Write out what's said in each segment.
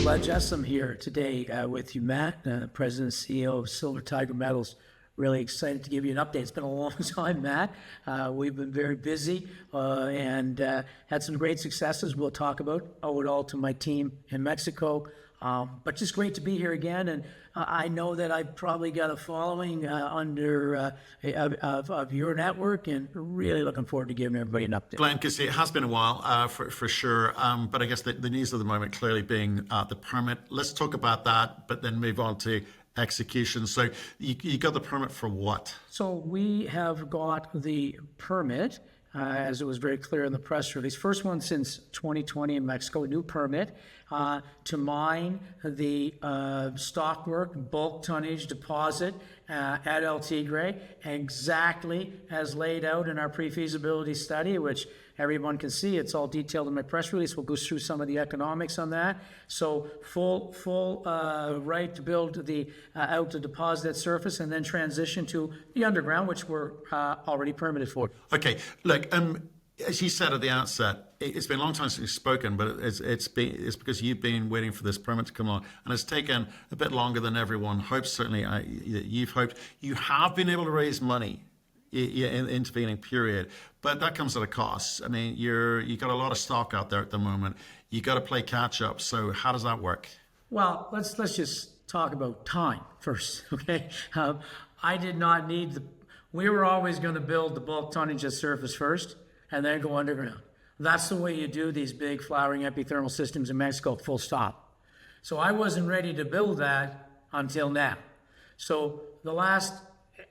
Jessome here today with you, Matt, President and CEO of Silver Tigre Metals. Really excited to give you an update. It's been a long time, Matt. We've been very busy and had some great successes we'll talk about. Owe it all to my team in Mexico. But just great to be here again. And I know that I've probably got a following of your network, and really looking forward to giving everybody an update. Glenn, because it has been a while for sure. But I guess the news of the moment clearly being the permit. Let's talk about that, but then move on to execution. So you got the permit for what? So we have got the permit, as it was very clear in the press release. First one since 2020 in Mexico, a new permit to mine the stockwork bulk tonnage deposit at El Tigre, exactly as laid out in our pre-feasibility study, which everyone can see. It's all detailed in my press release. We'll go through some of the economics on that. So full right to build the out to deposit at surface and then transition to the underground, which we're already permitted for. Okay, look, as you said at the outset, it's been a long time since we've spoken, but it's because you've been waiting for this permit to come along, and it's taken a bit longer than everyone hoped. Certainly, you've hoped. You have been able to raise money in the intervening period, but that comes at a cost. I mean, you got a lot of stock out there at the moment. You got to play catch up. So how does that work? Well, let's just talk about time first, okay? I did not need we were always going to build the bulk tonnage at surface first and then go underground. That's the way you do these big flowering epithermal systems in Mexico, full stop. So I wasn't ready to build that until now. So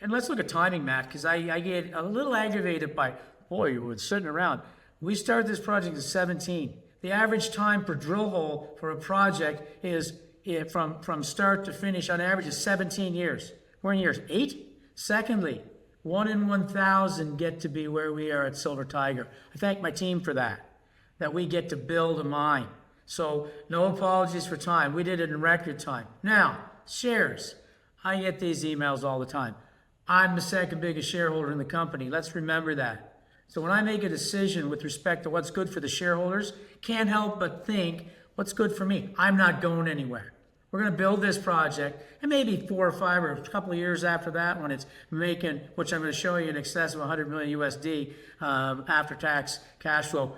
and let's look at timing, Matt, because I get a little aggravated by, boy, you were sitting around. We started this project in 2017. The average time per drill hole for a project is from start to finish on average is 17 years. We're in years 8. Secondly, 1 in 1,000 get to be where we are at Silver Tigre. I thank my team for that we get to build a mine. So no apologies for time. We did it in record time. Now, shares. I get these emails all the time. I'm the second biggest shareholder in the company. Let's remember that. So when I make a decision with respect to what's good for the shareholders, can't help but think what's good for me. I'm not going anywhere. We're going to build this project, and maybe 4 or 5 or a couple of years after that, when it's making, which I'm going to show you, in excess of 100 million USD after-tax cash flow,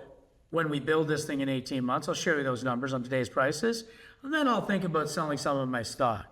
when we build this thing in 18 months. I'll show you those numbers on today's prices, and then I'll think about selling some of my stock.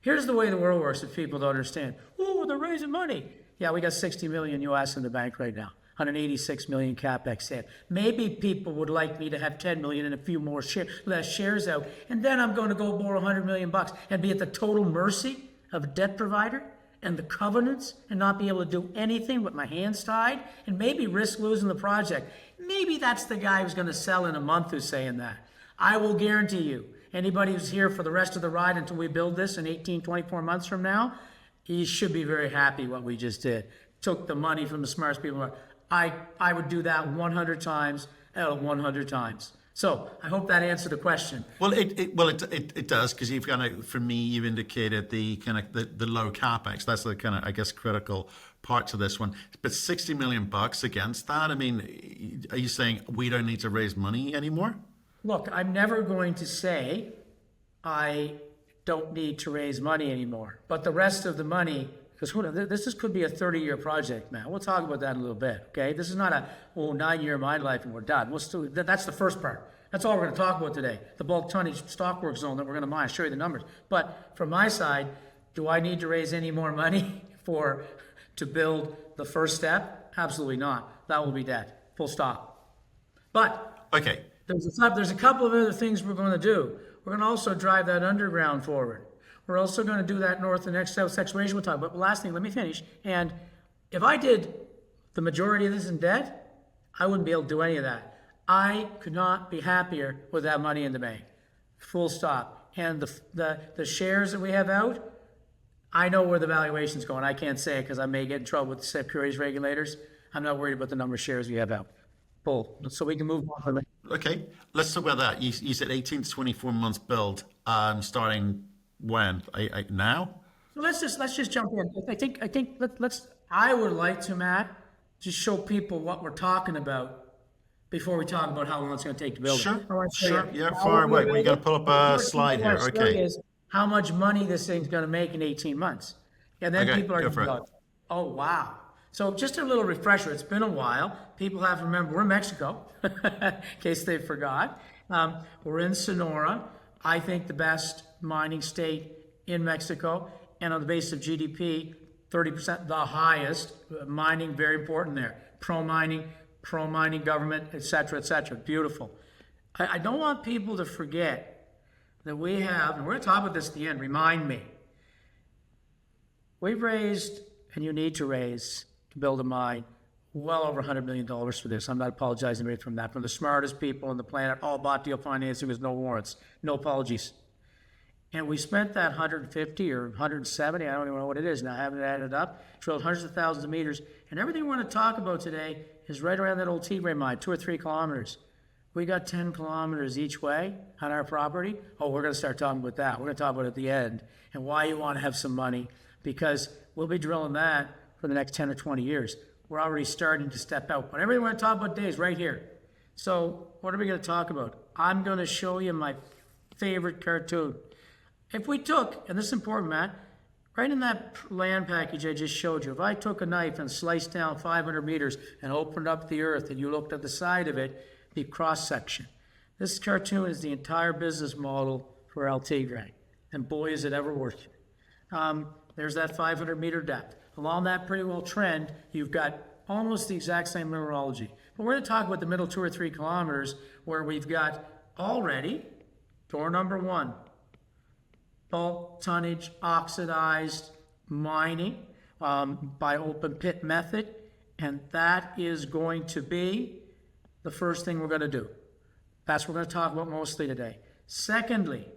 Here's the way the world works if people don't understand. Oh, they're raising money. Yeah, we got 60 million US in the bank right now. 186 million capex in. Maybe people would like me to have 10 million and a few more less shares out, and then I'm going to go borrow 100 million bucks and be at the total mercy of a debt provider and the covenants and not be able to do anything with my hands tied and maybe risk losing the project. Maybe that's the guy who's going to sell in a month who's saying that. I will guarantee you, anybody who's here for the rest of the ride until we build this in 18, 24 months from now, he should be very happy what we just did. Took the money from the smartest people. I would do that 100 times out of 100 times. So I hope that answered the question. Well, it does, because you've kind of, for me, you've indicated the kind of the low capex. That's the kind of, I guess, critical part to this one. But 60 million bucks against that. I mean, are you saying we don't need to raise money anymore? Look, I'm never going to say I don't need to raise money anymore. But the rest of the money, because this could be a 30-year project, man. We'll talk about that in a little bit, okay? This is not a 9-year mine life and we're done. That's the first part. That's all we're going to talk about today, the bulk tonnage stockwork zone that we're going to mine. I'll show you the numbers. But from my side, do I need to raise any more money to build the first step? Absolutely not. That will be dead. Full stop. But okay, there's a couple of other things we're going to do. We're going to also drive that underground forward. We're also going to do that north and south exploration we'll talk about. But last thing, let me finish. And if I did the majority of this in debt, I wouldn't be able to do any of that. I could not be happier with that money in the bank. Full stop. And the shares that we have out, I know where the valuation's going. I can't say it because I may get in trouble with the securities regulators. I'm not worried about the number of shares we have out. Pull. So we can move on. Okay, let's talk about that. You said 18 to 24 months build, starting when? Now? So let's just jump in. I would like to, Matt, just show people what we're talking about before we talk about how long it's going to take to build it. Sure, I wanna show sure. you Yeah, how far we're away. gonna We're build going it. to pull up The a first thing I slide here. wanna show you Okay. is how much money this thing's going to make in 18 months. And then Okay, people are go going for to it. go, oh, wow. So just a little refresher. It's been a while. People have to remember we're in Mexico, in case they forgot. We're in Sonora. I think the best mining state in Mexico. And on the basis of GDP, 30%, the highest. Mining, very important there. Pro-mining government, et cetera, et cetera. Beautiful. I don't want people to forget that we have, and we're going to talk about this at the end, remind me. We've raised, and you need to raise, to build a mine, well over $100 million for this. I'm not apologizing from that. From the smartest people on the planet, all bought deal financing with no warrants. No apologies. And we spent that 150 or 170, I don't even know what it is now, I haven't added up, drilled hundreds of thousands of meters. And everything we're going to talk about today is right around that old Tigre mine, 2 or 3 kilometers. We got 10 kilometers each way on our property. Oh, we're going to start talking about that. We're going to talk about it at the end and why you want to have some money, because we'll be drilling that for the next 10 or 20 years. We're already starting to step out. But everything we're going to talk about today is right here. So what are we going to talk about? I'm going to show you my favorite cartoon. If we took, and this is important, Matt, right in that land package I just showed you, if I took a knife and sliced down 500 meters and opened up the earth and you looked at the side of it, the cross-section. This cartoon is the entire business model for El Tigre, and boy, is it ever worth it. There's that 500-meter depth. Along that pretty well trend, you've got almost the exact same mineralogy. But we're going to talk about the middle 2 or 3 kilometers where we've got already door number 1, bulk tonnage oxidized mining by open pit method, and that is going to be the first thing we're going to do. That's what we're going to talk about mostly today. Secondly,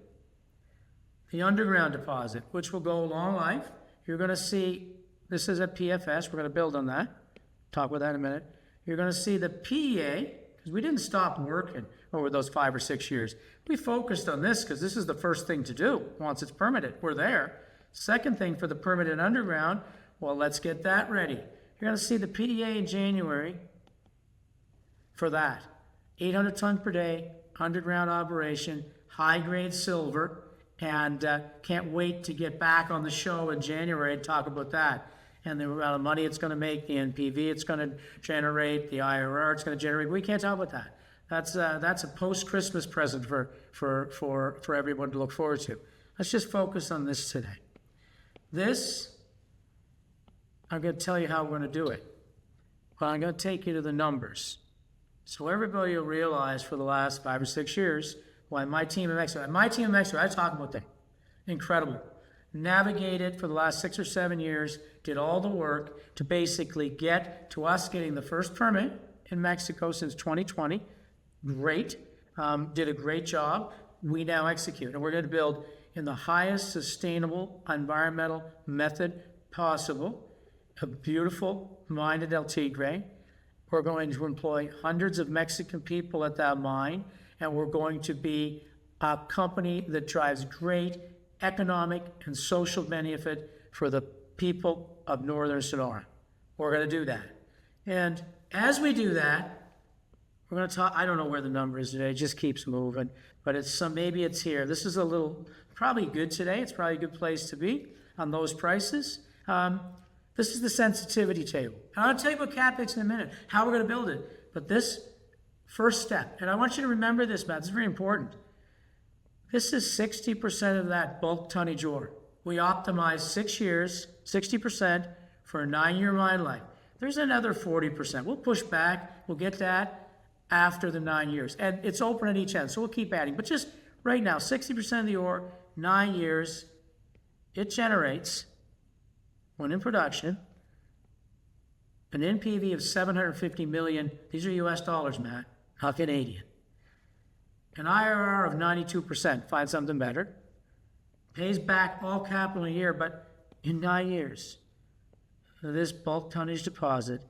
the underground deposit, which will go long life. You're going to see, this is a PFS, we're going to build on that. Talk about that in a minute. You're going to see the PEA, because we didn't stop working over those 5 or 6 years. We focused on this because this is the first thing to do once it's permitted. We're there. Second thing for the permitted underground, well, let's get that ready. You're going to see the PDA in January for that. 800 tons per day, underground operation, high-grade silver, and can't wait to get back on the show in January and talk about that. And the amount of money it's going to make, the NPV it's going to generate, the IRR it's going to generate. We can't talk about that. That's a post-Christmas present for everyone to look forward to. Let's just focus on this today. This, I'm going to tell you how we're going to do it. Well, I'm going to take you to the numbers. So everybody will realize for the last 5 or 6 years why my team in Mexico, I talk about that. Incredible. Navigated for the last 6 or 7 years, did all the work to basically get to us getting the first permit in Mexico since 2020. Great. Did a great job. We now execute. And we're going to build in the highest sustainable environmental method possible. A beautiful mine at El Tigre. We're going to employ hundreds of Mexican people at that mine. And we're going to be a company that drives great economic and social benefit for the people of northern Sonora. We're going to do that. And as we do that, we're going to talk, I don't know where the number is today, it just keeps moving, but maybe it's here. This is a little, probably good today. It's probably a good place to be on those prices. This is the sensitivity table. And I'll tell you about CapEx in a minute, how we're going to build it. But this first step, and I want you to remember this, Matt, this is very important. This is 60% of that bulk tonnage ore. We optimized 6 years, 60% for a 9-year mine life. There's another 40%. We'll push back. We'll get that after the 9 years. And it's open at each end, so we'll keep adding. But just right now, 60% of the ore, 9 years, it generates, when in production, an NPV of $750 million. These are US dollars, Matt, not Canadian. An IRR of 92%, find something better. Pays back all capital in a year, but in 9 years, this bulk tonnage deposit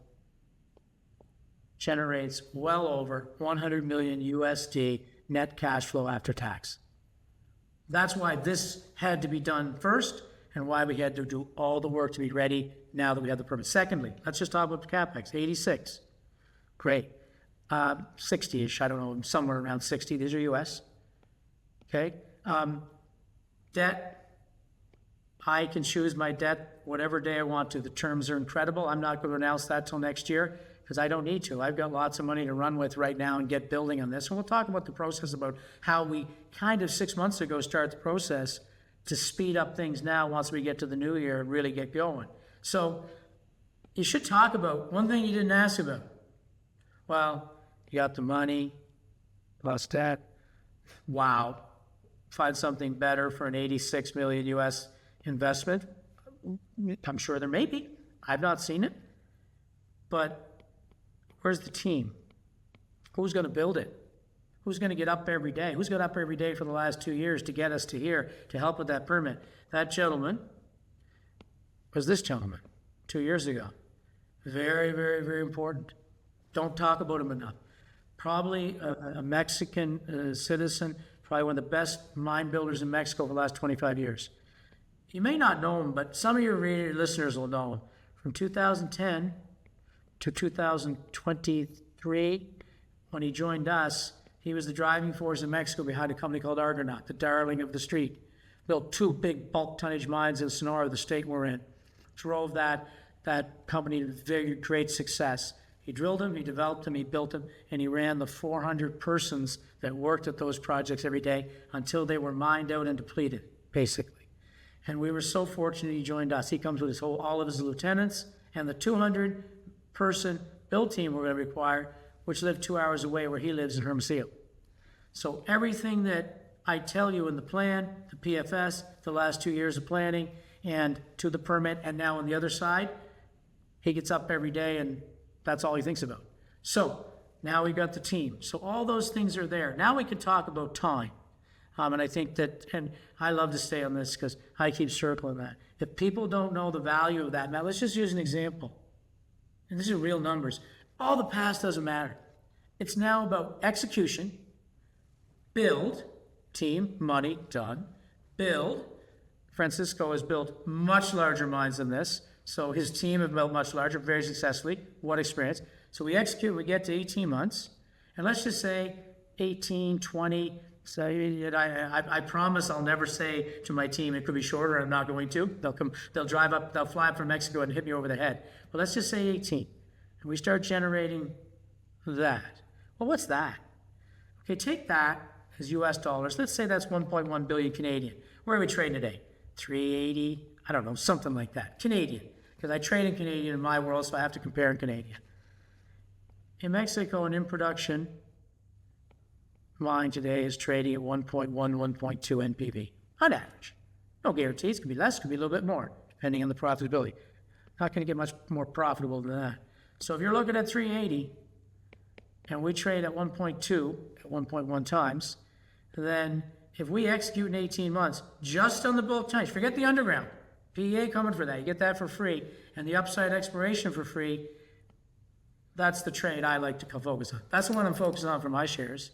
generates well over 100 million USD net cash flow after tax. That's why this had to be done first and why we had to do all the work to be ready now that we have the permit. Secondly, let's just talk about the CapEx, 86. Great. 60-ish, I don't know, somewhere around 60. These are US. Okay. Debt, I can choose my debt whatever day I want to. The terms are incredible. I'm not going to announce that till next year because I don't need to. I've got lots of money to run with right now and get building on this. And we'll talk about the process, about how we kind of 6 months ago started the process to speed up things now once we get to the new year and really get going. So you should talk about one thing you didn't ask about. Well, you got the money, plus debt. Wow. Find something better for an 86 million US investment. I'm sure there may be. I've not seen it. But where's the team? Who's going to build it? Who's going to get up every day? Who's got up every day for the last 2 years to get us to here to help with that permit? That gentleman was this gentleman 2 years ago. Very, very, very important. Don't talk about him enough. Probably a Mexican citizen, probably one of the best mine builders in Mexico for the last 25 years. You may not know him, but some of your listeners will know him. From 2010 to 2023, when he joined us, he was the driving force in Mexico behind a company called Argonaut, the darling of the street. Built 2 big bulk tonnage mines in Sonora, the state we're in. Drove that company to very great success. He drilled them, he developed them, he built them, and he ran the 400 persons that worked at those projects every day until they were mined out and depleted, basically. And we were so fortunate he joined us. He comes with all of his lieutenants and the 200-person build team we're going to require, which live 2 hours away where he lives in Hermosillo. So everything that I tell you in the plan, the PFS, the last 2 years of planning, and to the permit, and now on the other side, he gets up every day and that's all he thinks about. So now we got the team. So all those things are there. Now we can talk about time. And I think that, and I love to stay on this because I keep circling that. If people don't know the value of that, now let's just use an example. And these are real numbers. All the past doesn't matter. It's now about execution, build, team, money, done, build. Francisco has built much larger mines than this. So his team have built much larger, very successfully. What experience. So we execute, we get to 18 months. And let's just say 18, 20, so I promise I'll never say to my team, it could be shorter, I'm not going to. They'll drive up, they'll fly up from Mexico and hit me over the head. But let's just say 18. And we start generating that. Well, what's that? Okay, take that as US dollars. Let's say that's 1.1 billion Canadian. Where are we trading today? 380, I don't know, something like that. Canadian. Because I trade in Canadian in my world, so I have to compare in Canadian. In Mexico, and in production, mine today is trading at 1.1, 1.2 NPV on average. No guarantees, it could be less, it could be a little bit more, depending on the profitability. Not going to get much more profitable than that. So if you're looking at 380, and we trade at 1.2, at 1.1 times, then if we execute in 18 months, just on the bulk tonnage, forget the underground, PEA coming for that, you get that for free, and the upside exploration for free, that's the trade I like to focus on. That's the one I'm focusing on for my shares.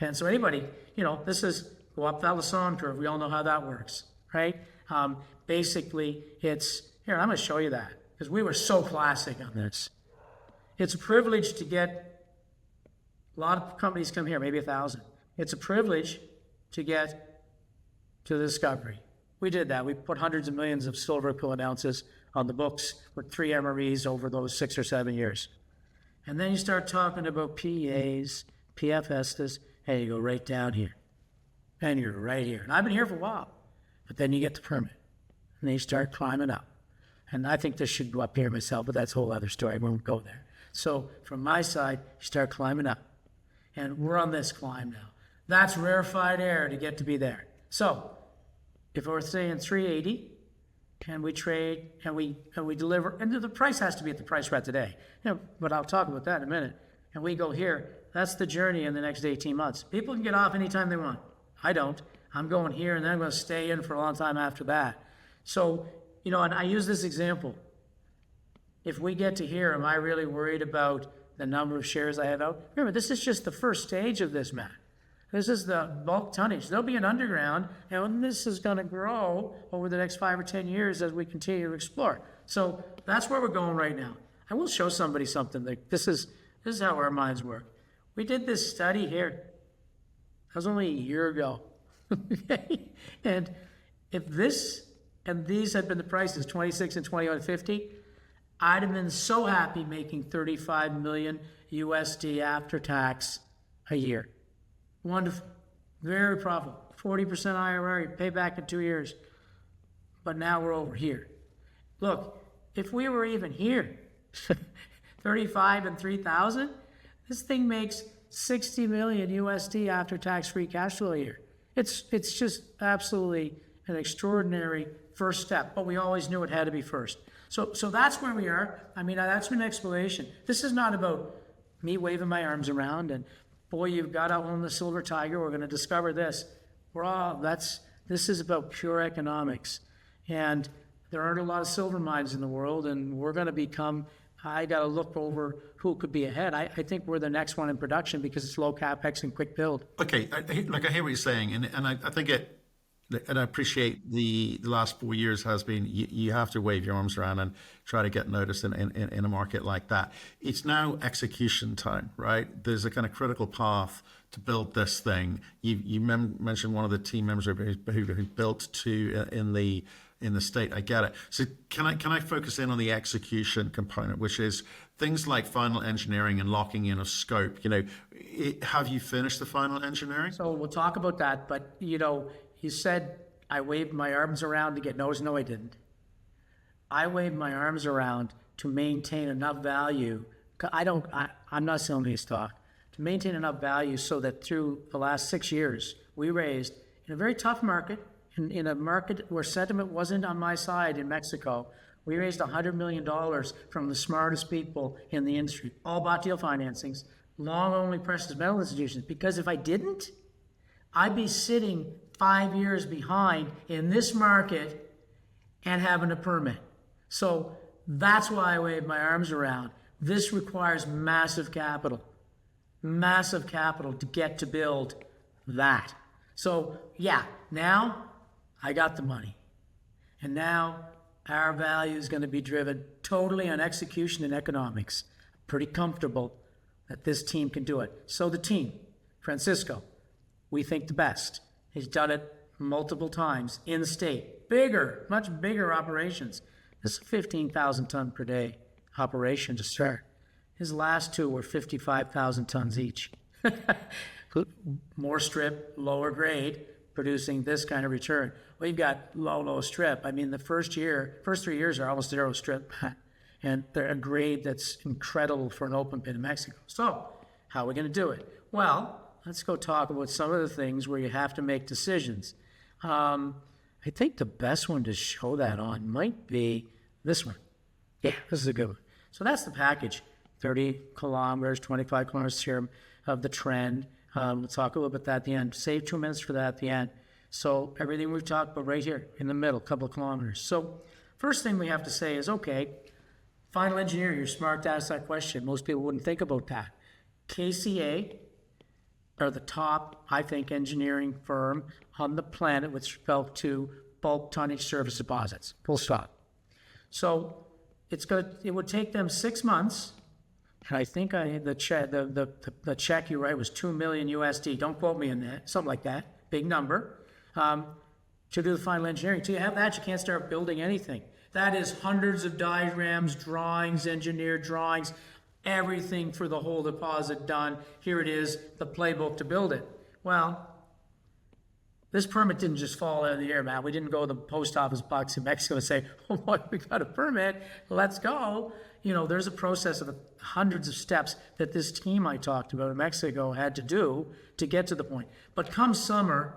And so anybody, this is go up that Lassonde curve. We all know how that works, right? Basically, it's, here, I'm going to show you that because we were so classic on this. It's a privilege to get, a lot of companies come here, maybe 1,000. It's a privilege to get to the discovery. We did that. We put hundreds of millions of silver equivalent ounces on the books with 3 MREs over those 6 or 7 years. And then you start talking about PEAs, PFSs, and you go right down here. And you're right here. And I've been here for a while. But then you get the permit. And then you start climbing up. And I think this should go up here myself, but that's a whole other story. We won't go there. So from my side, you start climbing up. And we're on this climb now. That's rarefied air to get to be there. So if we're saying 380, and we trade, and we deliver, and the price has to be at the price we're at today. But I'll talk about that in a minute. And we go here. That's the journey in the next 18 months. People can get off anytime they want. I don't. I'm going here, and then I'm going to stay in for a long time after that. So, and I use this example. If we get to here, am I really worried about the number of shares I have out? Remember, this is just the first stage of this, Matt. This is the bulk tonnage. There'll be an underground, and this is going to grow over the next 5 or 10 years as we continue to explore. So that's where we're going right now. I will show somebody something. This is how our minds work. We did this study here. That was only a year ago. Okay? And if this and these had been the prices, 26 and 21.50, I'd have been so happy making 35 million USD after tax a year. Wonderful. Very profitable. 40% IRR, you pay back in 2 years. But now we're over here. Look, if we were even here, 35 and 3,000, this thing makes 60 million USD after tax free cash flow a year. It's just absolutely an extraordinary first step, but we always knew it had to be first. So that's where we are. I mean, that's an explanation. This is not about me waving my arms around and, boy, you've got to own the silver tiger. We're going to discover this. This is about pure economics. And there aren't a lot of silver mines in the world, and we're going to become, I got to look over who could be ahead. I think we're the next one in production because it's low capex and quick build. Okay, I hear what you're saying, and I think it, and I appreciate the last 4 years has been, you have to wave your arms around and try to get noticed in a market like that. It's now execution time, right? There's a kind of critical path to build this thing. You mentioned one of the team members who built two in the state. I get it. So can I focus in on the execution component, which is things like final engineering and locking in of scope? Have you finished the final engineering? So we'll talk about that, but you said I waved my arms around to get noticed. No, I didn't. I waved my arms around to maintain enough value. I'm not selling any stock. To maintain enough value so that through the last 6 years, we raised, in a very tough market, in a market where sentiment wasn't on my side in Mexico, we raised $100 million from the smartest people in the industry, all bought deal financings, long-only precious metal institutions, because if I didn't, I'd be sitting 5 years behind in this market and having a permit. So that's why I wave my arms around. This requires massive capital to get to build that. So yeah, now I got the money. And now our value is going to be driven totally on execution and economics. Pretty comfortable that this team can do it. So the team, Francisco, we think the best. He's done it multiple times in the state. Bigger, much bigger operations. This is a 15,000 ton per day operation to start. His last two were 55,000 tons each. More strip, lower grade, producing this kind of return. We've got low strip. I mean, the first 3 years are almost zero strip. And they're a grade that's incredible for an open pit in Mexico. So, how are we going to do it? Well, let's go talk about some of the things where you have to make decisions. I think the best one to show that on might be this one. Yeah, this is a good one. So that's the package. 30 kilometers, 25 kilometers here of the trend. We'll talk a little bit about that at the end. Save 2 minutes for that at the end. So everything we've talked about right here in the middle, couple of kilometers. So first thing we have to say is, okay, final engineering, you're smart to ask that question. Most people wouldn't think about that. KCA are the top, I think, engineering firm on the planet with respect to bulk tonnage surface deposits. Full stop. So it would take them 6 months. And I think the check you write was $2 million USD. Don't quote me on that. Something like that. Big number. To do the final engineering. Till you have that, you can't start building anything. That is hundreds of diagrams, drawings, engineered drawings, everything for the whole deposit done. Here it is, the playbook to build it. Well, this permit didn't just fall out of the air, man. We didn't go to the post office box in Mexico and say, oh, what, we got a permit, let's go. There's a process of hundreds of steps that this team I talked about in Mexico had to do to get to the point. But come summer,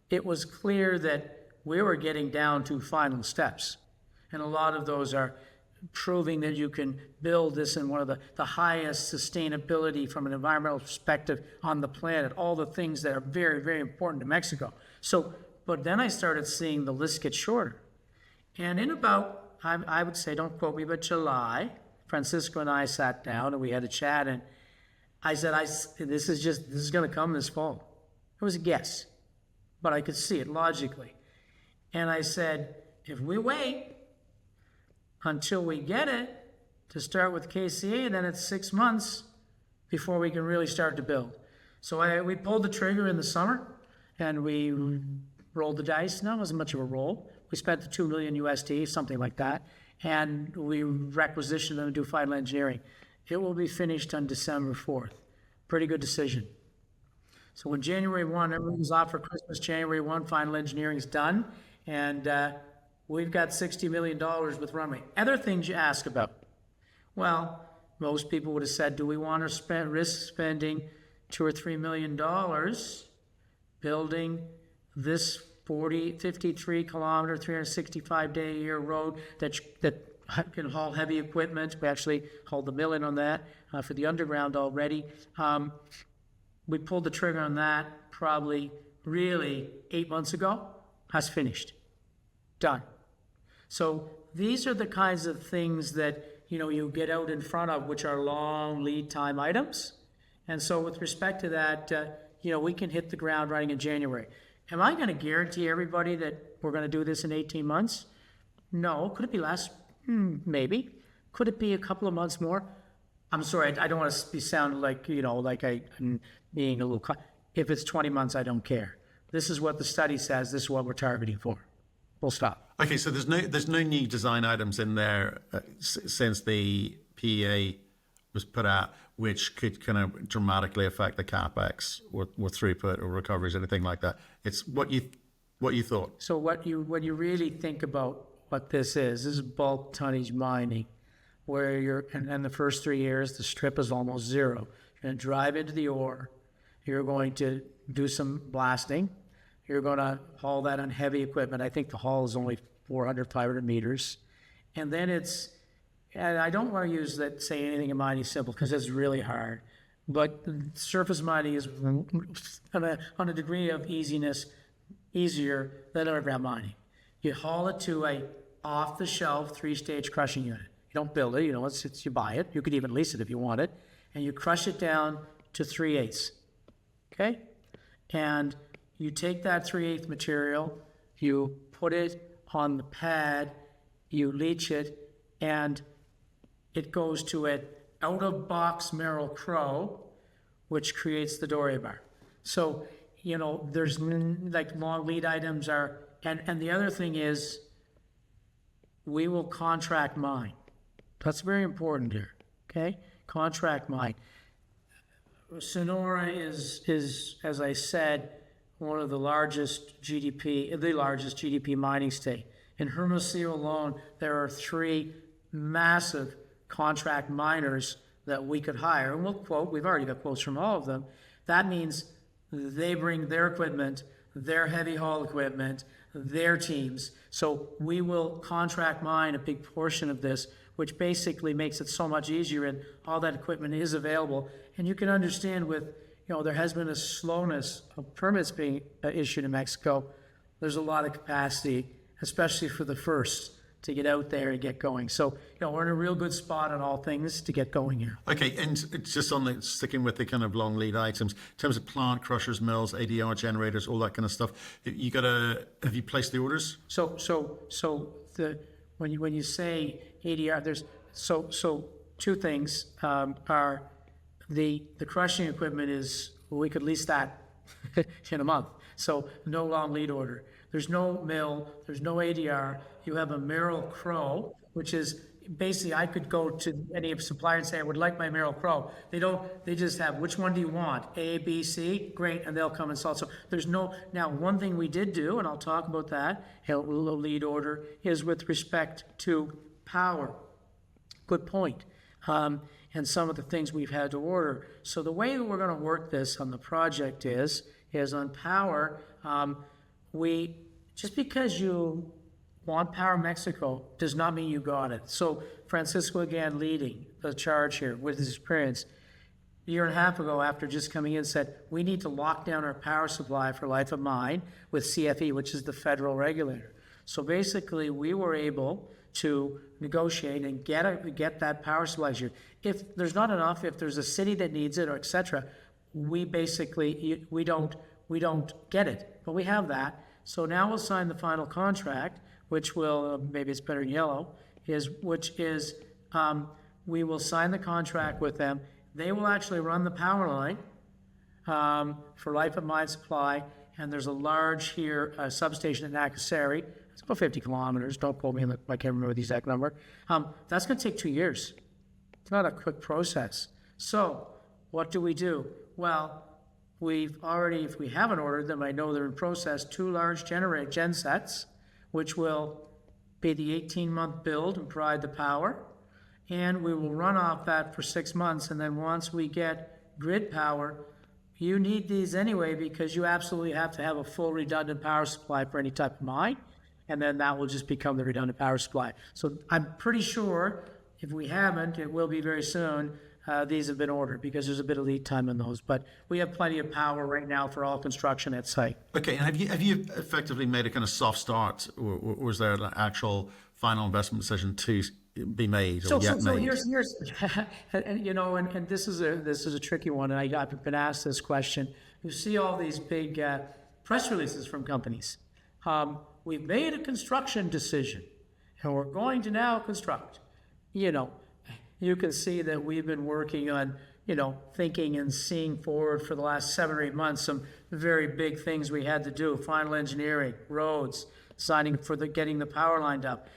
it was clear that we were getting down to final steps. And a lot of those are proving that you can build this in one of the highest sustainability from an environmental perspective on the planet, all the things that are very, very important to Mexico. But then I started seeing the list get shorter. And in about, I would say, don't quote me, but July, Francisco and I sat down and we had a chat, and I said, this is going to come this fall. It was a guess, but I could see it logically. And I said, if we wait until we get it to start with KCA, then it's 6 months, before we can really start to build. So we pulled the trigger in the summer and we rolled the dice. Not as much of a roll. We spent the $2 million USD, something like that, and we requisitioned them to do final engineering. It will be finished on December 4th. Pretty good decision. So when January 1, everyone's off for Christmas, January 1, final engineering is done, and we've got $60 million with runway. Other things you ask about. Well, most people would have said, do we want to risk spending $2 or $3 million building this 53 kilometer, 365 day a year road that can haul heavy equipment? We actually hauled the mill in on that for the underground already. We pulled the trigger on that probably really 8 months ago. That's finished. Done. So these are the kinds of things that you get out in front of, which are long lead time items. And so with respect to that, we can hit the ground running in January. Am I going to guarantee everybody that we're going to do this in 18 months? No. Could it be less? Maybe. Could it be a couple of months more? I'm sorry, I don't want to be sounding like, like I'm being a little... If it's 20 months, I don't care. This is what the study says. This is what we're targeting for. Full stop. Okay, so there's no new design items in there since the PEA was put out, which could kind of dramatically affect the capex or throughput or recoveries, anything like that. It's what you thought. So what you really think about what this is bulk tonnage mining, where and the first 3 years the strip is almost zero. You're going to drive into the ore. You're going to do some blasting. You're going to haul that on heavy equipment. I think the haul is only 400, 500 meters. And then and I don't want to say anything in mining simple because it's really hard. But surface mining is on a degree of easier than underground mining. You haul it to a off-the-shelf 3-stage crushing unit. You don't build it, you buy it. You could even lease it if you want it. And you crush it down to 3/8. Okay? And you take that 3/8 material, you put it on the pad, you leach it, and it goes to an out-of-box Merrill Crow, which creates the Dory bar. So, there's like long lead items are, and the other thing is, we will contract mine. That's very important here, okay? Contract mine. Sonora is, as I said, one of the largest GDP mining state. In Hermosillo alone, there are 3 massive contract miners that we could hire. And we've already got quotes from all of them. That means they bring their equipment, their heavy haul equipment, their teams. So we will contract mine a big portion of this, which basically makes it so much easier, and all that equipment is available. And you can understand with, there has been a slowness of permits being issued in Mexico. There's a lot of capacity, especially for the first, to get out there and get going. So, we're in a real good spot on all things to get going here. Okay, and it's just sticking with the kind of long lead items, in terms of plant, crushers, mills, ADR generators, all that kind of stuff, have you placed the orders? When you say ADR, there's two things are the crushing equipment is, we could lease that in a month. So no long lead order. There's no mill, there's no ADR. You have a Merrill Crow, which is basically, I could go to any supplier and say, I would like my Merrill Crow. They just have, which one do you want? A, B, C? Great, and they'll come and sell. So there's now one thing we did do, and I'll talk about that, a lead order, is with respect to power. Good point. And some of the things we've had to order. So the way that we're going to work this on the project is on power, just because you want Power Mexico does not mean you got it. So Francisco again leading the charge here with his experience. A year and a half ago, after just coming in, said we need to lock down our power supply for life of mine with CFE, which is the federal regulator. So basically, we were able to negotiate and get that power supply here. If there's not enough, if there's a city that needs it, or etc., we don't get it, but we have that. So now we'll sign the final contract, which will, maybe it's better in yellow, we will sign the contract with them. They will actually run the power line for life of mine supply, and there's a large here substation in Nakasari. It's about 50 kilometers. Don't quote me, I can't remember the exact number. That's going to take 2 years. It's not a quick process. So what do we do? Well, we've already, if we haven't ordered them, I know they're in process, 2 large gen sets, which will be the 18-month build and provide the power. And we will run off that for 6 months. And then once we get grid power, you need these anyway because you absolutely have to have a full redundant power supply for any type of mine. And then that will just become the redundant power supply. So I'm pretty sure if we haven't, it will be very soon. These have been ordered because there's a bit of lead time in those. But we have plenty of power right now for all construction at site. Okay, and have you effectively made a kind of soft start, or is there an actual final investment decision to be made or yet made? So here's and you know, and this is a tricky one, and I've been asked this question. You see all these big press releases from companies. We've made a construction decision, and we're going to now construct. You know, you can see that we've been working on, you know, thinking and seeing forward for the last 7 or 8 months, some very big things we had to do, final engineering, roads, signing for getting the power lined up.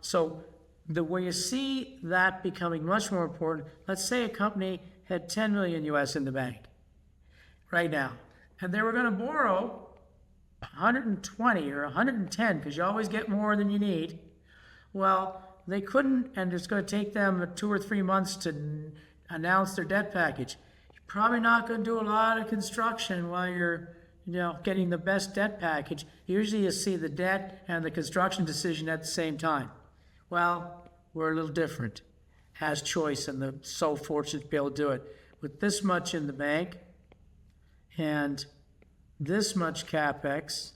So the way you see that becoming much more important, let's say a company had 10 million US in the bank right now, and they were going to borrow 120 or 110 because you always get more than you need. Well, they couldn't, and it's going to take them 2 or 3 months to announce their debt package. You're probably not going to do a lot of construction while you're, you know, getting the best debt package. Usually you see the debt and the construction decision at the same time. Well, we're a little different. Has choice, and they're so fortunate to be able to do it. With this much in the bank and this much CapEx,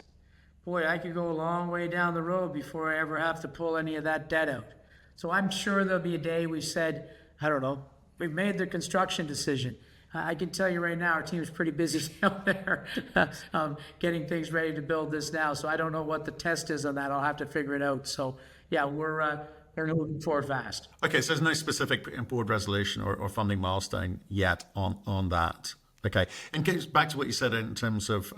boy, I could go a long way down the road before I ever have to pull any of that debt out. So I'm sure there'll be a day we said, I don't know, we've made the construction decision. I can tell you right now, our team is pretty busy out there getting things ready to build this now. So I don't know what the test is on that. I'll have to figure it out. So yeah, we're moving forward fast. Okay, so there's no specific board resolution or funding milestone yet on that. Okay, and getting back to what you said in terms of,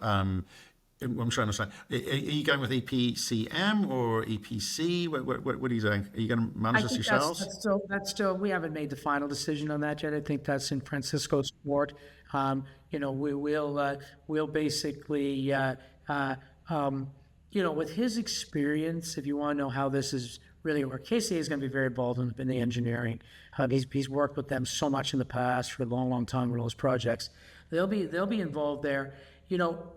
I'm trying to understand, are you going with EPCM or EPC? What are you doing? Are you going to manage this yourselves? That's still, we haven't made the final decision on that yet. I think that's in Francisco's court. You know, we'll basically, you know, with his experience, if you want to know how this is really work, KCA is going to be very involved in the engineering. He's worked with them so much in the past for a long time with those projects. They'll be involved there. You know,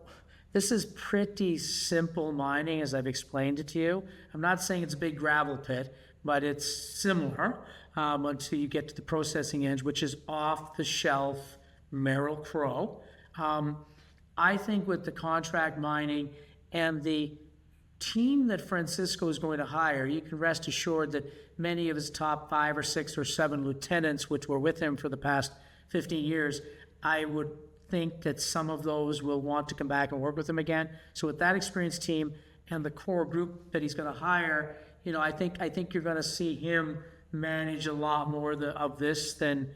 this is pretty simple mining, as I've explained it to you. I'm not saying it's a big gravel pit, but it's similar until you get to the processing end, which is off-the-shelf Merrill Crowe. I think with the contract mining and the team that Francisco is going to hire, you can rest assured that many of his top 5 or 6 or 7 lieutenants, which were with him for the past 15 years, I would think that some of those will want to come back and work with him again. So with that experienced team and the core group that he's going to hire, you know, I think you're going to see him manage a lot more of this than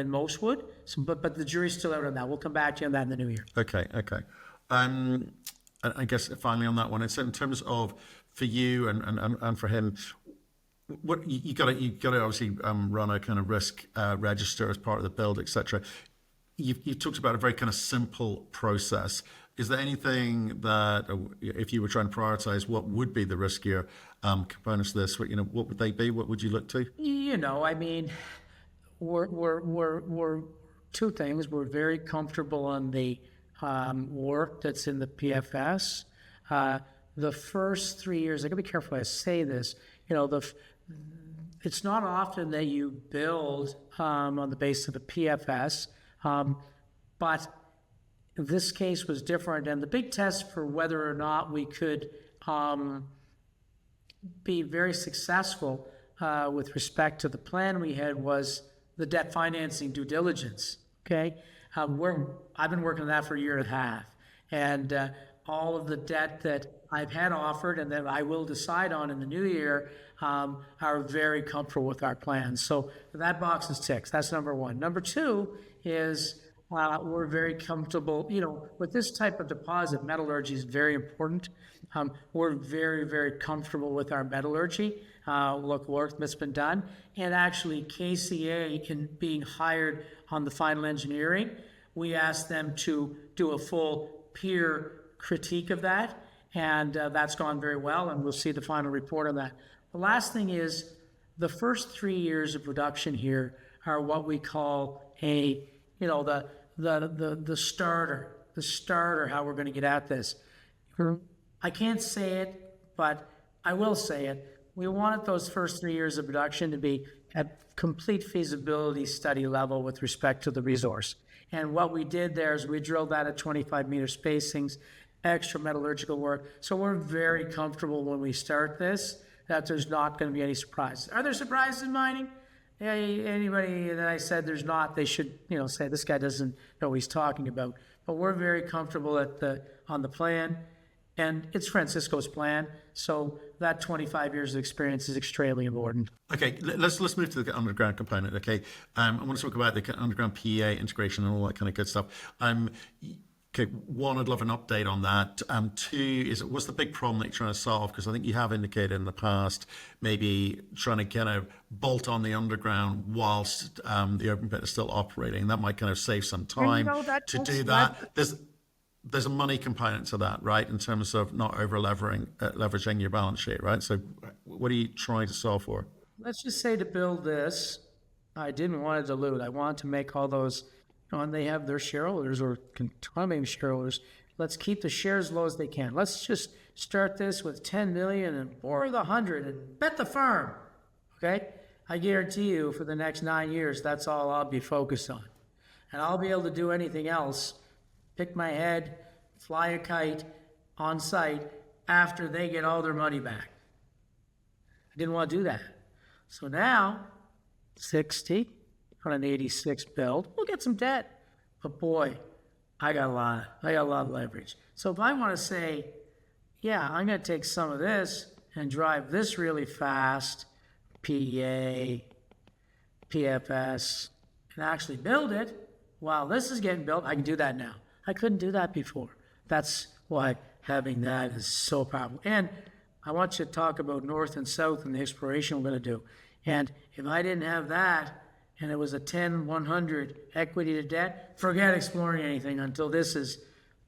most would. So, but the jury's still out on that. We'll come back to you on that in the new year. Okay. I guess finally on that one, it's in terms of for you and for him, what you got to obviously run a kind of risk register as part of the build, etc. You've talked about a very kind of simple process. Is there anything that, if you were trying to prioritize, what would be the riskier components of this? What would they be? What would you look to? You know, I mean, we're two things. We're very comfortable on the work that's in the PFS. The first 3 years, I gotta be careful I say this. You know, it's not often that you build on the basis of a PFS. But this case was different, and the big test for whether or not we could be very successful with respect to the plan we had was the debt financing due diligence. Okay, I've been working on that for a year and a half, and all of the debt that I've had offered and that I will decide on in the new year are very comfortable with our plans. So that box is ticked. That's number one. Number two is we're very comfortable, with this type of deposit. Metallurgy is very important. We're very, very comfortable with our metallurgy. Work that's been done. And actually KCA in being hired on the final engineering, we asked them to do a full peer critique of that. And that's gone very well, and we'll see the final report on that. The last thing is the first 3 years of production here are what we call the starter, how we're going to get at this. I can't say it, but I will say it. We wanted those first 3 years of production to be at complete feasibility study level with respect to the resource. And what we did there is we drilled that at 25-meter spacings, extra metallurgical work. So we're very comfortable when we start this that there's not going to be any surprises. Are there surprises in mining? Anybody that I said there's not, they should say this guy doesn't know what he's talking about. But we're very comfortable on the plan, and it's Francisco's plan. So that 25 years of experience is extremely important. Okay, let's move to the underground component. Okay, I want to talk about the underground PEA integration and all that kind of good stuff. Okay, one, I'd love an update on that. Two, what's the big problem that you're trying to solve? Because I think you have indicated in the past maybe trying to kind of bolt on the underground whilst the open pit is still operating. That might kind of save some time to do that. There's a money component to that, right? In terms of not over leveraging your balance sheet, right? So what are you trying to solve for? Let's just say to build this, I didn't want to dilute. I wanted to make all those, and they have their shareholders or contaminating shareholders. Let's keep the shares low as they can. Let's just start this with 10 million and borrow the 100 and bet the farm, okay? I guarantee you for the next 9 years, that's all I'll be focused on. And I'll be able to do anything else, pick my head, fly a kite on site after they get all their money back. I didn't want to do that. So now, 60 on an 86 build, we'll get some debt. But boy, I got a lot of leverage. So if I want to say, yeah, I'm going to take some of this and drive this really fast, PEA, PFS, and actually build it while this is getting built, I can do that now. I couldn't do that before. That's why having that is so powerful. And I want you to talk about north and south and the exploration we're going to do. And if I didn't have that, and it was a 10-100 equity to debt, forget exploring anything until this is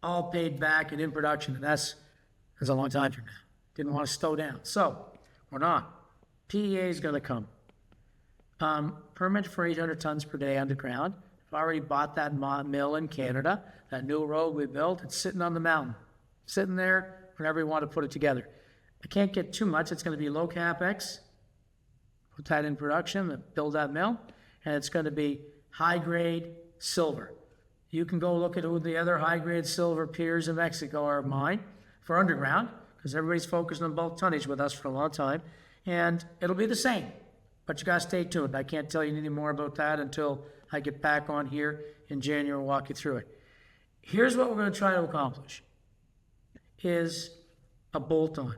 all paid back and in production. And that's a long time from now. Didn't want to slow down. So we're not. PEA is going to come. Permit for 800 tons per day underground. I've already bought that mill in Canada. That new road we built, it's sitting on the mountain. Sitting there whenever we want to put it together. I can't get too much. It's going to be low capex. Put that in production, build that mill. And it's going to be high-grade silver. You can go look at who the other high-grade silver peers in Mexico are of mine for underground, because everybody's focused on bulk tonnage with us for a long time. And it'll be the same. But you got to stay tuned. I can't tell you any more about that until I get back on here in January and walk you through it. Here's what we're going to try to accomplish, is a bolt-on.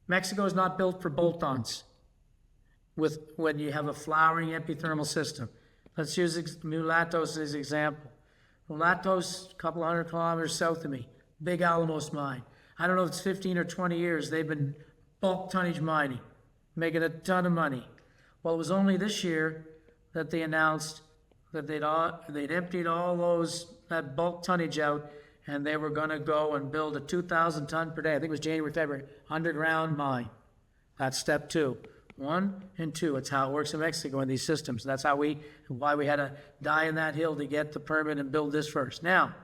Mexico is not built for bolt-ons when you have a flowering epithermal system. Let's use Mulatos as an example. Mulatos, a couple 100 kilometers south of me, Big Alamos mine. I don't know if it's 15 or 20 years, they've been bulk tonnage mining, making a ton of money. Well, it was only this year that they announced that they'd emptied all that bulk tonnage out, and they were going to go and build a 2,000 ton per day, I think it was January, February, underground mine. That's step 2. 1 and 2. It's how it works in Mexico in these systems. That's why we had to die in that hill to get the permit and build this first. Now,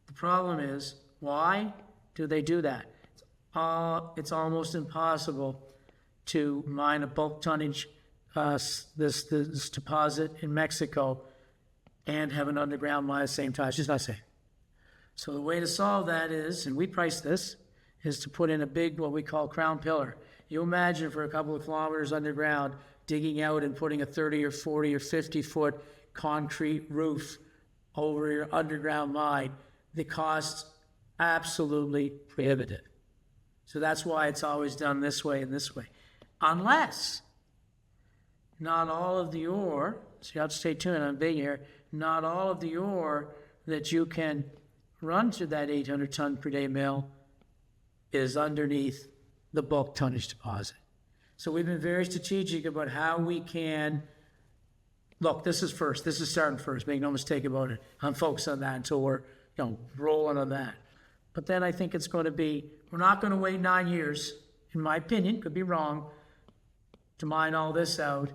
the problem is, why do they do that? It's almost impossible to mine a bulk tonnage, this deposit in Mexico, and have an underground mine at the same time. It's just not safe. So the way to solve that is, and we price this, is to put in a big, what we call crown pillar. You imagine for a couple of kilometers underground, digging out and putting a 30 or 40 or 50 foot concrete roof over your underground mine. The cost absolutely prohibited. So that's why it's always done this way and this way. Unless not all of the ore, so you have to stay tuned, I'm big here, not all of the ore that you can run to that 800 ton per day mill is underneath the bulk tonnage deposit. So we've been very strategic about how we can, look, this is starting first, make no mistake about it. I'm focused on that until we're rolling on that. But then I think it's going to be, we're not going to wait 9 years, in my opinion, could be wrong, to mine all this out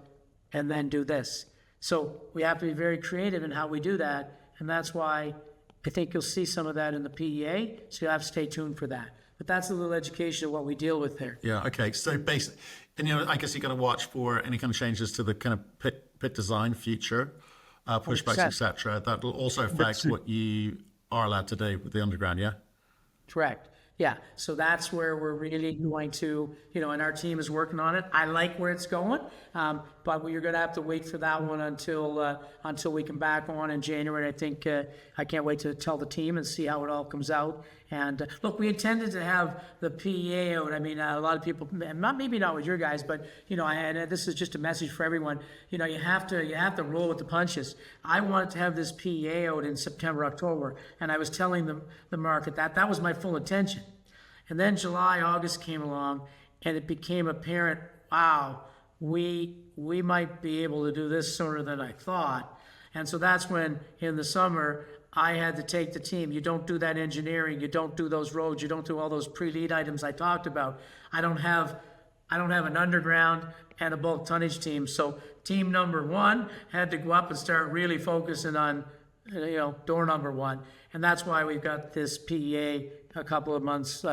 and then do this. So we have to be very creative in how we do that, and that's why I think you'll see some of that in the PEA, so you'll have to stay tuned for that. But that's a little education of what we deal with there. Yeah, okay. So basically, and I guess you got to watch for any kind of changes to the kind of pit design future, pushbacks, etc. That will also affect what you are allowed to do with the underground, yeah? Correct. Yeah, so that's where we're really going to, and our team is working on it. I like where it's going, but you're going to have to wait for that one until we come back on in January. I think I can't wait to tell the team and see how it all comes out. And look, we intended to have the PEA out. I mean, a lot of people, maybe not with your guys, but and this is just a message for everyone. You have to roll with the punches. I wanted to have this PEA out in September, October, and I was telling the market that was my full intention. And then July, August came along, and it became apparent, wow, we might be able to do this sooner than I thought. And so that's when, in the summer, I had to take the team. You don't do that engineering. You don't do those roads. You don't do all those pre-lead items I talked about. I don't have an underground and a bulk tonnage team. So team number one had to go up and start really focusing on, door number one. And that's why we've got this PEA a couple of months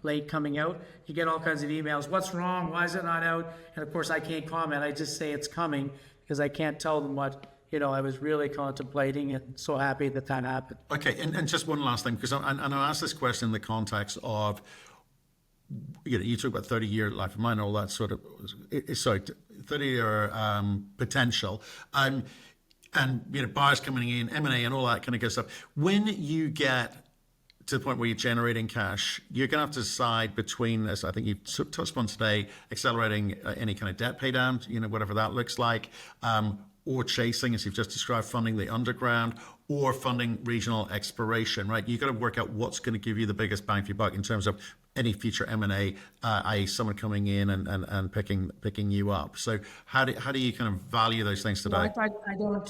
late coming out. You get all kinds of emails. What's wrong? Why is it not out? And of course, I can't comment. I just say it's coming because I can't tell them what I was really contemplating, and so happy that happened. Okay, and just one last thing, because I asked this question in the context of, you talk about 30-year life of mine, all that sort of, 30-year potential, and buyers coming in, M&A and all that kind of good stuff. When you get to the point where you're generating cash, you're going to have to decide between this, I think you touched on today, accelerating any kind of debt pay down, whatever that looks like, or chasing, as you've just described, funding the underground, or funding regional exploration, right? You've got to work out what's going to give you the biggest bang for your buck in terms of any future M&A, i.e. someone coming in and picking you up. So how do you kind of value those things today? Well, I don't,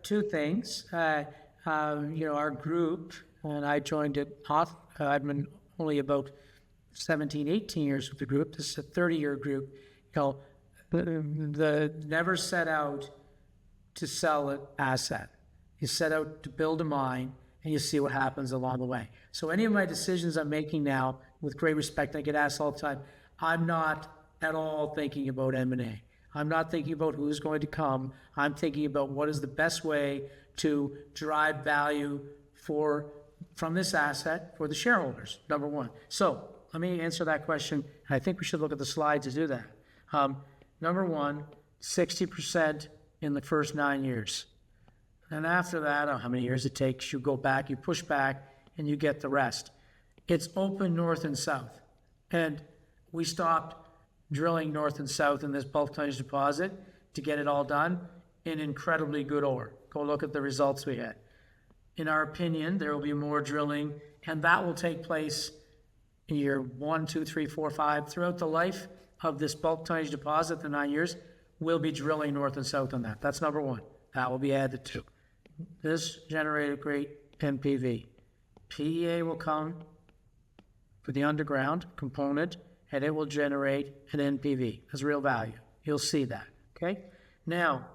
two things. Our group, and I joined it, I've been only about 17, 18 years with the group. This is a 30-year group. The never set out to sell an asset. You set out to build a mine, and you see what happens along the way. So any of my decisions I'm making now, with great respect, I get asked all the time, I'm not at all thinking about M&A. I'm not thinking about who's going to come. I'm thinking about what is the best way to drive value from this asset for the shareholders, number one. So let me answer that question. I think we should look at the slides to do that. Number one, 60% in the first 9 years. And after that, I don't know how many years it takes, you go back, you push back, and you get the rest. It's open north and south. And we stopped drilling north and south in this bulk tonnage deposit to get it all done in incredibly good ore. Go look at the results we had. In our opinion, there will be more drilling, and that will take place in year 1, 2, 3, 4, 5. Throughout the life of this bulk tonnage deposit, the 9 years, we'll be drilling north and south on that. That's number one. That will be added to. This generated great NPV. PEA will come for the underground component, and it will generate an NPV as real value. You'll see that, okay? Now,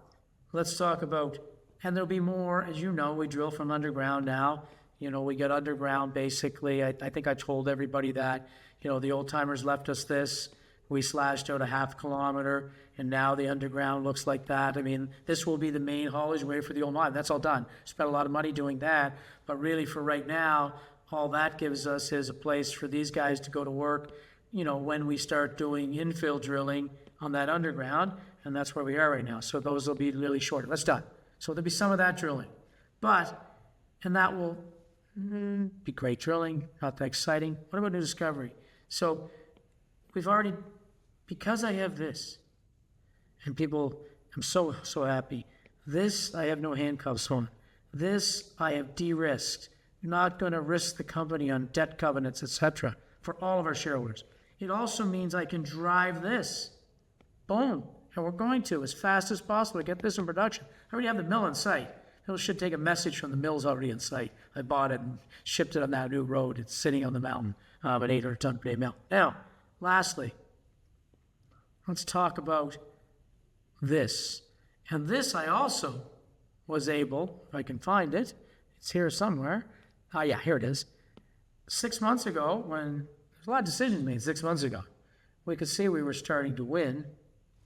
let's talk about, and there'll be more, as you know, we drill from underground now. We get underground basically. I think I told everybody that, the old timers left us this. We slashed out a 0.5 kilometer, and now the underground looks like that. I mean, this will be the main haulage way for the old mine. That's all done. Spent a lot of money doing that, but really for right now, all that gives us is a place for these guys to go to work, when we start doing infill drilling on that underground, and that's where we are right now. So those will be really short. That's done. So there'll be some of that drilling. And that will Be great drilling, not that exciting. What about new discovery? So we've already, because I have this, and people, I'm so happy. This, I have no handcuffs on. This, I have de-risked. Not going to risk the company on debt covenants, etc. for all of our shareholders. It also means I can drive this. Boom. And we're going to, as fast as possible, to get this in production. I already have the mill in sight. It should take a message from the mill's already in sight. I bought it and shipped it on that new road. It's sitting on the mountain, an 800-ton per day mill. Now, lastly, let's talk about this. And this I also was able, if I can find it, it's here somewhere. Oh yeah, here it is. 6 months ago, when there's a lot of decisions made 6 months ago, we could see we were starting to win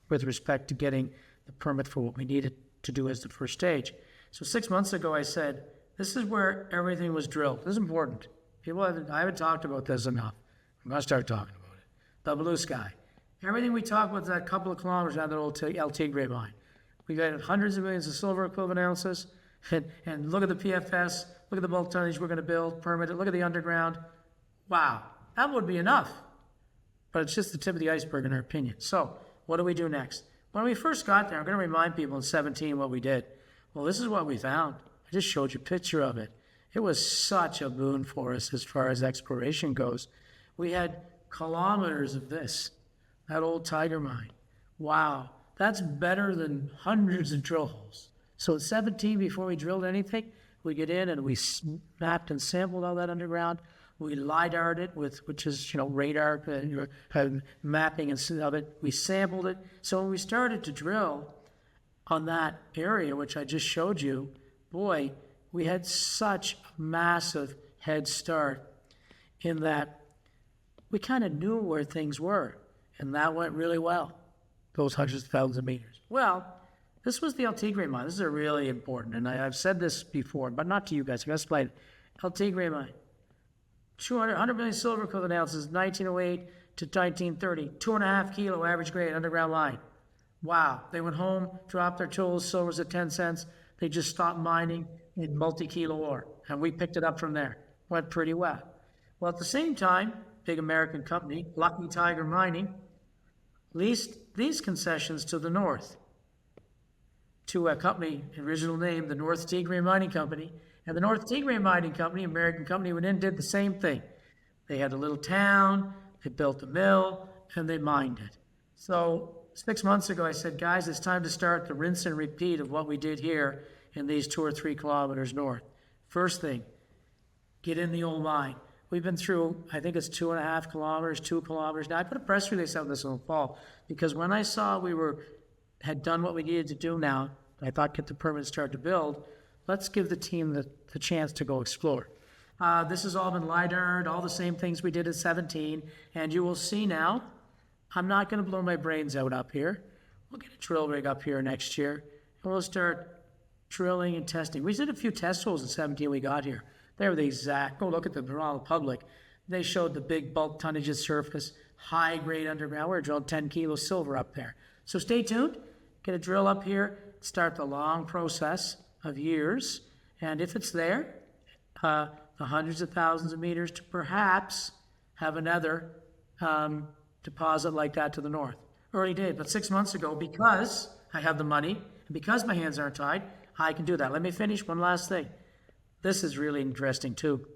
with respect to getting the permit for what we needed to do as the first stage. So 6 months ago, I said, this is where everything was drilled. This is important. I haven't talked about this enough. I'm going to start talking about it. The blue sky. Everything we talked about, that couple of kilometers out of the old El Tigre mine. We got hundreds of millions of silver equivalent ounces. And look at the PFS. Look at the bulk tonnage we're going to build, permit it. Look at the underground. Wow, that would be enough. But it's just the tip of the iceberg in our opinion. So what do we do next? When we first got there, I'm going to remind people in 17 what we did. Well, this is what we found. I just showed you a picture of it. It was such a boon for us as far as exploration goes. We had kilometers of this, that old Tigre mine. Wow, that's better than hundreds of drill holes. So at 17, before we drilled anything, we get in and we mapped and sampled all that underground. We LiDAR'd it which is, radar mapping and of it. We sampled it. So when we started to drill on that area, which I just showed you, boy, we had such a massive head start in that we kind of knew where things were, and that went really well, those hundreds of thousands of meters. Well, this was the El Tigre mine. This is really important, and I've said this before, but not to you guys. I'm going to explain it. El Tigre mine, 100 million silver equivalent ounces, 1908 to 1930, 2.5 kilo average grade underground line. Wow. They went home, dropped their tools, silver's at 10 cents. They just stopped mining in multi-kilo ore, and we picked it up from there. Went pretty well. Well, at the same time, big American company, Lucky Tiger Mining, leased these concessions to the north to a company, original name, the North Tigre Mining Company. And the North Tigre Mining Company, American company, went in and did the same thing. They had a little town, they built a mill, and they mined it. So 6 months ago, I said, guys, it's time to start the rinse and repeat of what we did here in these 2 or 3 kilometers north. First thing, get in the old mine. We've been through, I think it's 2.5 kilometers, 2 kilometers. Now, I put a press release out this in the fall because when I saw we had done what we needed to do now, I thought get the permit and start to build. Let's give the team the chance to go explore. This has all been LiDAR'd, all the same things we did at 17, and you will see now, I'm not going to blow my brains out up here. We'll get a drill rig up here next year, and we'll start drilling and testing. We did a few test holes in 17 we got here. They were the exact, go look at them, they're all public. They showed the big bulk tonnage at surface, high grade underground. We're drilling 10 kilos silver up there. So stay tuned, get a drill up here, start the long process of years, and if it's there, the hundreds of thousands of meters to perhaps have another deposit like that to the north. Early days, but 6 months ago, because I have the money, and because my hands aren't tied, I can do that. Let me finish one last thing. This is really interesting too,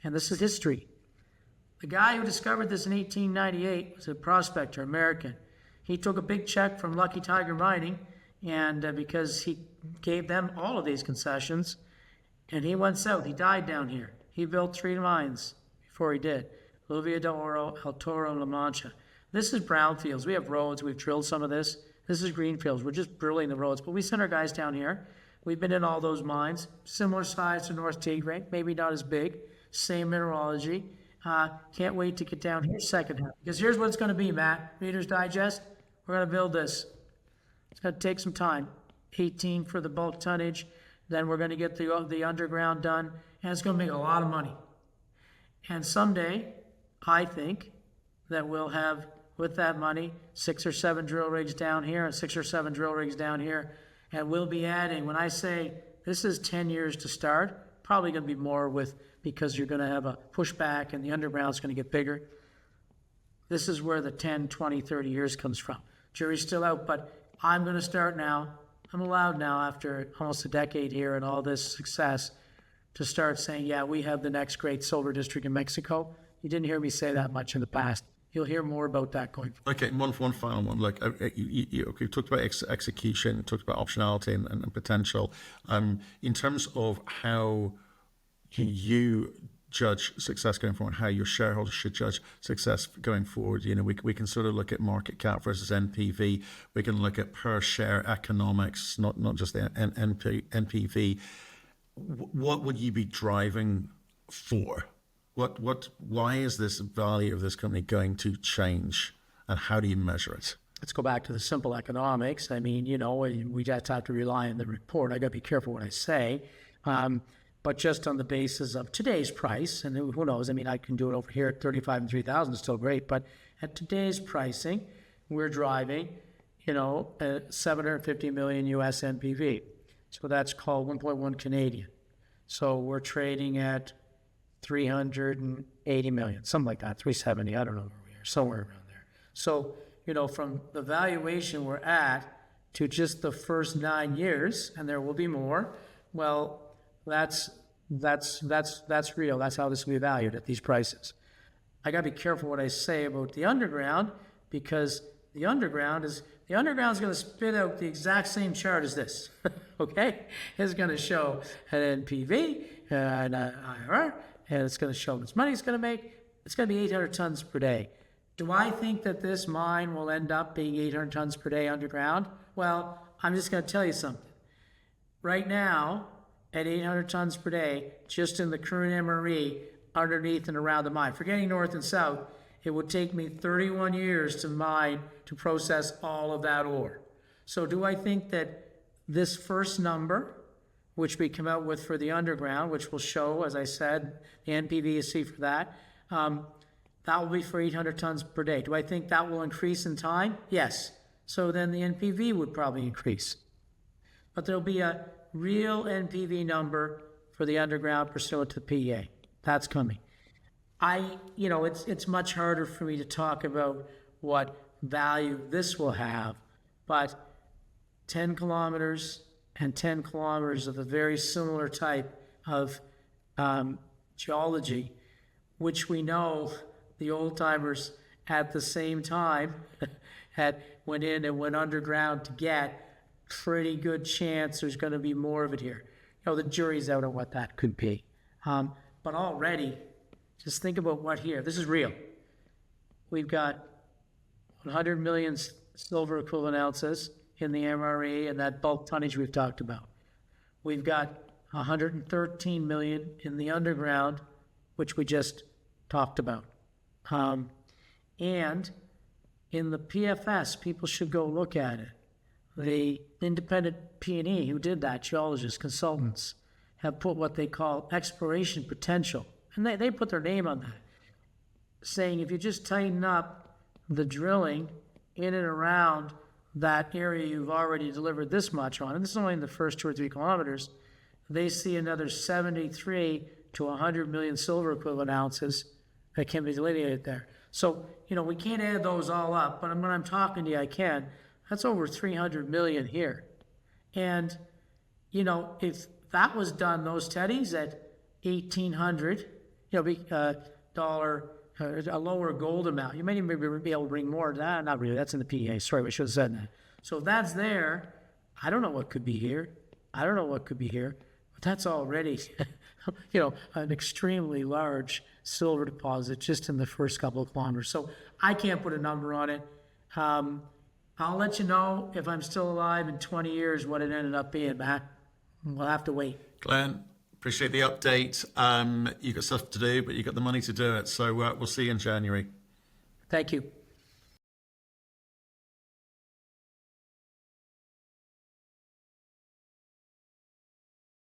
and this is history. The guy who discovered this in 1898 was a prospector, American. He took a big check from Lucky Tiger Mining, and because he gave them all of these concessions, and he went south. He died down here. He built 3 mines before he did. Lluvia de Oro, El Toro, and La Mancha. This is brownfields. We have roads. We've drilled some of this. This is greenfields. We're just drilling the roads. But we sent our guys down here. We've been in all those mines. Similar size to North Tigre. Maybe not as big. Same mineralogy. Can't wait to get down here second half. Because here's what it's going to be, Matt. Reader's Digest. We're going to build this. It's going to take some time. 18 for the bulk tonnage. Then we're going to get the underground done. And it's going to make a lot of money. And someday, I think that we'll have, with that money, 6 or 7 drill rigs down here and 6 or 7 drill rigs down here. And we'll be adding, when I say this is 10 years to start, probably going to be more because you're going to have a pushback and the underground's going to get bigger. This is where the 10, 20, 30 years comes from. Jury's still out, but I'm going to start now. I'm allowed now, after almost a decade here and all this success, to start saying, yeah, we have the next great silver district in Mexico. You didn't hear me say that much in the past. You'll hear more about that going forward. Okay, one final one. Look, you talked about execution, talked about optionality and potential. In terms of how you judge success going forward, how your shareholders should judge success going forward, we can sort of look at market cap versus NPV. We can look at per share economics, not just the NPV. What would you be driving for? Why is this value of this company going to change, and how do you measure it? Let's go back to the simple economics. I mean, we just have to rely on the report. I got to be careful what I say. But just on the basis of today's price, and who knows, I mean, I can do it over here at 35 and 3,000, it's still great. But at today's pricing, we're driving, a 750 million US NPV. So that's called 1.1 Canadian. So we're trading at 380 million, something like that, 370, I don't know where we are, somewhere around there. So, from the valuation we're at to just the first 9 years, and there will be more, well, that's real. That's how this will be valued at these prices. I got to be careful what I say about the underground, because the underground's going to spit out the exact same chart as this. Okay, it's going to show an NPV and an IRR, and it's going to show how much money it's going to make. It's going to be 800 tons per day. Do I think that this mine will end up being 800 tons per day underground? Well, I'm just going to tell you something. Right now, at 800 tons per day, just in the current MRE, underneath and around the mine, forgetting north and south, it would take me 31 years to mine to process all of that ore. So do I think that this first number, which we come out with for the underground, which will show, as I said, the NPV you see for that, that will be for 800 tons per day. Do I think that will increase in time? Yes. So then the NPV would probably increase. But there'll be a real NPV number for the underground pursuant to the PEA. That's coming. It's much harder for me to talk about what value this will have, but 10 kilometers and 10 kilometers of a very similar type of geology, which we know the old timers at the same time went in and went underground to get. Pretty good chance there's going to be more of it here. The jury's out on what that could be. But already, just think about what here. This is real. We've got 100 million silver equivalent ounces in the MRE and that bulk tonnage we've talked about. We've got 113 million in the underground, which we just talked about. And in the PFS, people should go look at it. The independent P&E who did that, geologists, consultants, have put what they call exploration potential. And they put their name on that, saying if you just tighten up the drilling in and around that area you've already delivered this much on, and this is only in the first 2 or 3 kilometers, they see another 73 to 100 million silver equivalent ounces that can be delineated there. So, we can't add those all up, but when I'm talking to you, I can. That's over 300 million here. And, if that was done, those studies at $1,800, a lower gold amount, you may even be able to bring more to that. Not really, that's in the PEA. Sorry, we should have said that. So if that's there, I don't know what could be here. But that's already, an extremely large silver deposit just in the first couple of kilometers. So I can't put a number on it. I'll let you know if I'm still alive in 20 years what it ended up being, Matt. We'll have to wait. Glenn, appreciate the update. You've got stuff to do, but you've got the money to do it. So we'll see you in January. Thank you.